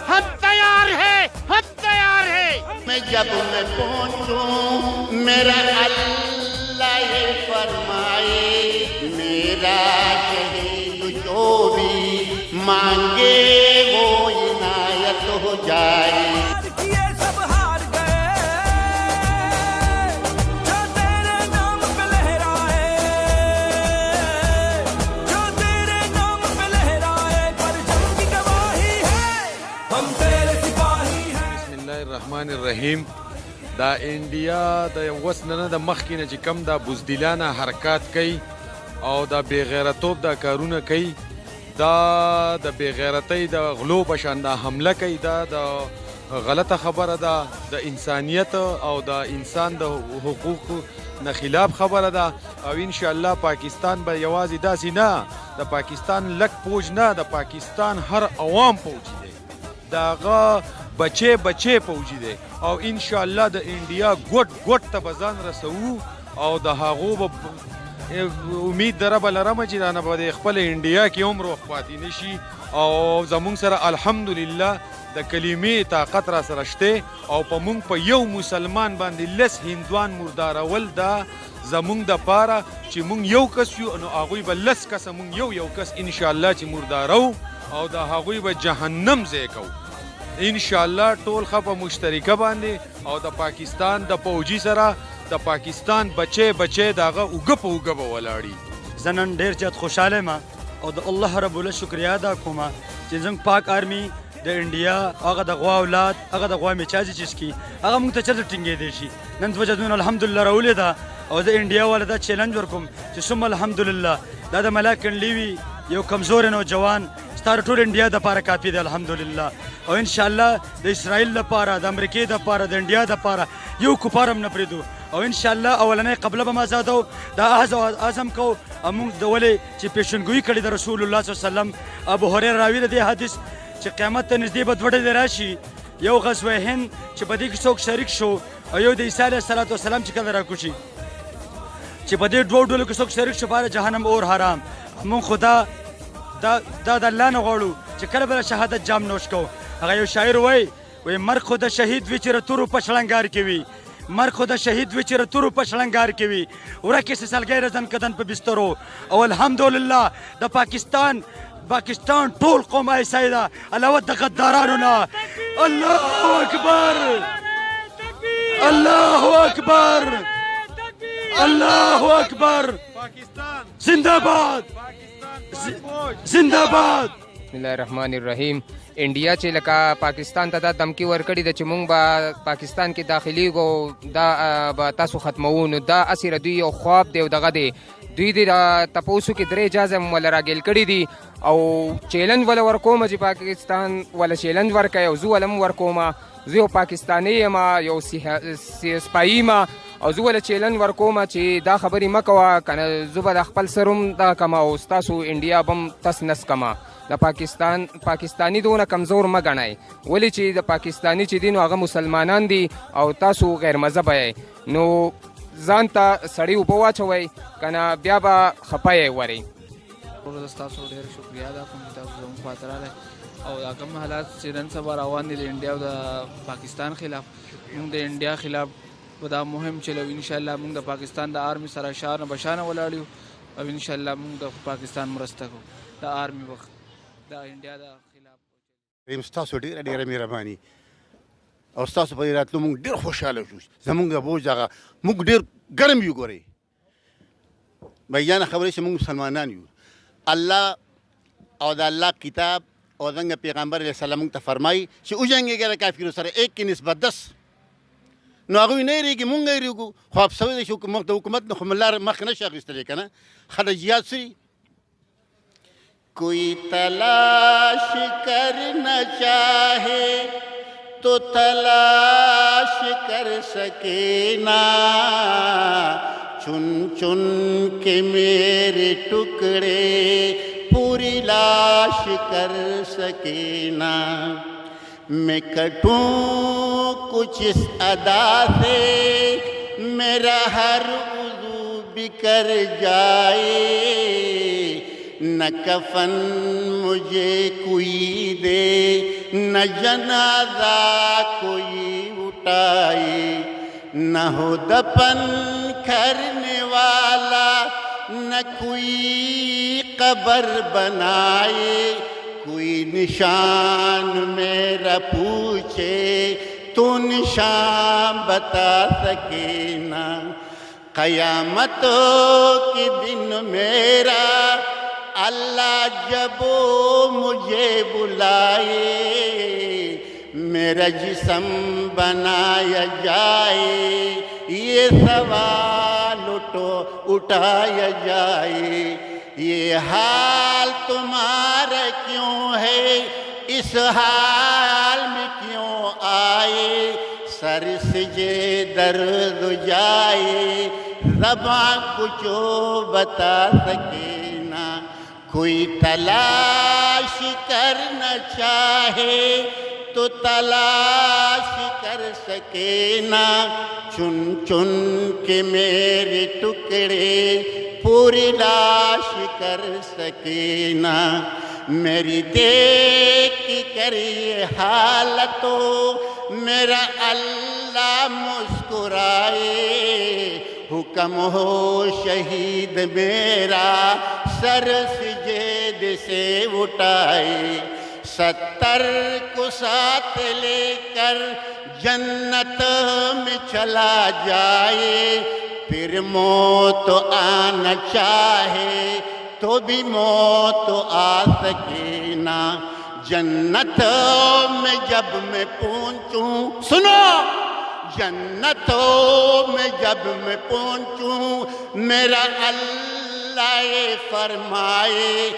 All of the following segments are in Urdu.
ہم تیار ہیں، ہم تیار ہیں. میں جب میں پہنچوں میرا اللہ یہ فرمائے میرا شہید جو بھی مانگے وہ عنایت ہو جائے. الرحمن الرحیم. دا انډیا د وس نه د مخکې نه چې کم دا بزدلانه حرکات کوي او دا بې غیرتوب دا کارونه کوي، دا د بې غیرتۍ د غلو په شان دا حمله کوي، دا د غلطه خبره ده، د انسانیت او د انسان د حقوقو نه خلاف خبره ده. او انشاءالله پاکستان به یوازې داسې نه، د پاکستان لک فوج نه، د پاکستان هر عوام فوجي دی، د هغه بچې فوجي دی. او انشاءالله د انډیا ګوټ ته به ځان رسوو او د هغو به امید د ربه لرمه چې رانه به د خپل انډیا کې هم روغ پاتې نه شي. او زمونږ سره الحمدلله د کلمې طاقت را سره شته او په مونږ په یو مسلمان باندې لس هندوان مردارول دا زمونږ د پاره چې مونږ یو کس یو نو هغوی به لس کسه مونږ یو کس انشاءالله چې مردارو او د هغوی به جهنم ځای کوو انشاءالله ټول ښه په مشترکه باندې. او د پاکستان د فوجي سره د پاکستان بچې د هغه اوږه په اوږه به ولاړي. زه نن ډېر زیات خوشحاله یم او د الله رب العزت شکریا ادا کوم چې زموږ پاک آرمي د انډیا هغه د غوا اولاد هغه د غوا میچازي چسکي هغه موږ ته چېرته ټینګېدی شي. نن دوه جدونه الحمدلله راولې ده او د انډیا والا دا چیلنج ورکوم چې ثم الحمدلله دا د ملاکنډ لیوي یو کمزور نوجوان ستاره ټول انډیا دپاره کافي دی الحمدلله. او انشاءالله د اسرائیل دپاره د امریکې دپاره د انډیا دپاره یو کفار هم نه پرېږدو. او انشاءالله اولنۍ قبله به ما آزادو دا عزم کوو. او موږ د ولې چې پیشنګویي کړې د رسول الله صلی الله علیه وسلم ابو هریره راوي د دې حدیث چې قیامت ته نږدې به دوه ډلې راشي، یو غزوه هند چې په دې کې څوک شریک شو او یو د عیسی علیه السلام چې کله راکوشي چې په دې دوو ډلو کې څوک شریک شو باره جهنم اور حرام. موږ خو دا د الله نه غواړو چې کله به شهادت جام نوش کوو. هغه یو شاعر وایي مرګ خو د شهید وي چې د تورو په شړنګار کې وي، مرګ خو د شهید وي چې د تورو په شړنګار کې وي، ورکې سه سلګۍ رزن کدن په بسترو. او الحمدلله د پاکستان ټول قوم ایسای ده علاوه د غدارانو نه. الله اکبر، الله اکبر، الله اکبر. زنده باد، زنده باد. بسم الله الرحمن الرحیم. انډیا چې لکه پاکستان ته دا دمکي ورکړې ده چې مونږ به پاکستان کې داخلیږو دا به تاسو ختموو، نو دا اسیره دوی یو خواب دی او دغه دی. دوی د تپوسو کې درې اجازه هم وله راګیل کړي دي او چیلنج وله ورکومه چې پاکستان وله چیلنج ورکوي او زه وله هم ورکومه. زه یو پاکستانی یم، یو سپایي یم او زه وله چیلنج ورکومه چې دا خبرې مه کوه که نه زه به د خپل سر هم دا کمه او ستاسو انډیا به هم تس نس کمه. د پاکستانی دونه کمزور مه ګڼئ، ولې چې د پاکستانی چې دي نو هغه مسلمانان دي او تاسو غیر مذهبه یئ، نو ځان ته سړی اوبه واچوئ که نه بیا به خفه یې ورئ. زه ستاسو ډېر شکریه ادا کوم چې تاسو زموږ خواته راغلی او دا کوم حالات چې نن سبا روان دي د انډیا او د پاکستان خلاف، موږ د انډیا خلاف به دا مهم چلو. انشاءالله موږ د پاکستان د آرمي سره شانه بشانه ولاړ یو او انشاءالله موږ د پاکستان مرسته کوو د آرمي وخت د انډیا د خلاف. ستاسو ډېره ډېره مهرباني او ستاسو په دې راتلو موږ ډېر خوشحاله شو. زموږ د بوج هغه موږ ډېر ګرم یو. ګورئ بیانه خبرې چې موږ مسلمانان یو، الله او د الله کتاب او زموږ پیغمبر علیه السلام موږ ته فرمایي چې وجنګېږئ د کافرو سره 1 کې نسبت 10. نو هغوی نه یېرېږي، موږ نه یېرېږو، خو افسوس دی چې د حکومت نه خو لاره مخکې نه شي اخیستلی که نه. خلک جهاد سري کوئی تلاش کرنا چاہے تو تلاش کر سکے نا، چن چن کے میرے ٹکڑے پوری لاش کر سکے نا. میں کٹوں کچھ اس ادا سے میرا ہر عضو بکر جائے، نہ کفن مجھے کوئی دے، نہ جنازہ کوئی اٹھائے، نہ ہو دفن کرنے والا، نہ کوئی قبر بنائے، کوئی نشان میرا پوچھے تو نشان بتا سکے نہ، قیامتوں کے دن میرا اللہ جب وہ مجھے بلائے، میرا جسم بنایا جائے، یہ سوال اٹھایا جائے، یہ حال تمہارا کیوں ہے، اس حال میں کیوں آئے، سر سے درد جائے، زبان کچھ بتا سکے نہ، کوئی تلاش کرنا چاہے تو تلاش کر سکے نہ، چن چن کے میرے ٹکڑے پوری لاش کر سکے نہ، میری دیکھ کر یہ حالتوں میرا اللہ مسکرائے، حکم ہو شہید میرا سر سجد سے اٹھائے، 70 کو ساتھ لے کر جنت میں چلا جائے، پھر موت آنا چاہے تو بھی موت آ سکے نہ، جنت میں جب میں پہنچوں، سنو، جنتوں میں جب میں پہنچوں میرا اللہ یہ فرمائے،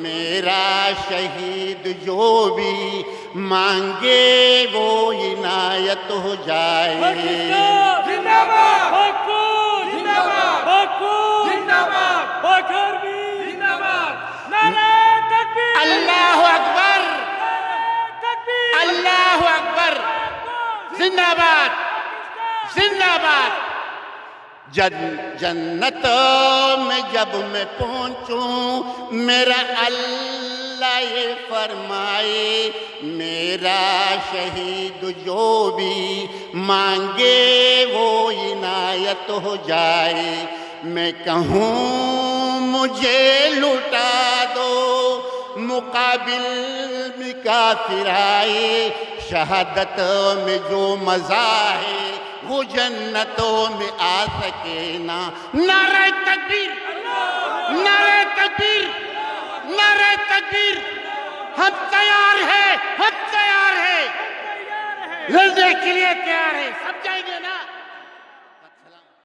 میرا شہید جو بھی مانگے وہ عنایت ہو جائے۔ زندہ باد حکومت، زندہ باد حکومت، زندہ باد باقربی، زندہ باد نعرہ تکبیر، اللہ اکبر، اللہ اکبر، زندہ باد، زندہ باد۔ جنت میں جب میں پہنچوں میرا اللہ یہ فرمائے، میرا شہید جو بھی مانگے وہ عنایت ہو جائے، میں کہوں مجھے لٹا دو مقابل میں کافر آئے، شہادت میں جو مزہ ہے وہ جنتوں میں آ سکے نہ، نعرہ تکبیر، نعرہ تکبیر، نعرہ تکبیر، ہم تیار ہیں، ہم تیار ہیں، لڑنے کے لیے تیار ہیں، سب جائیں گے نا؟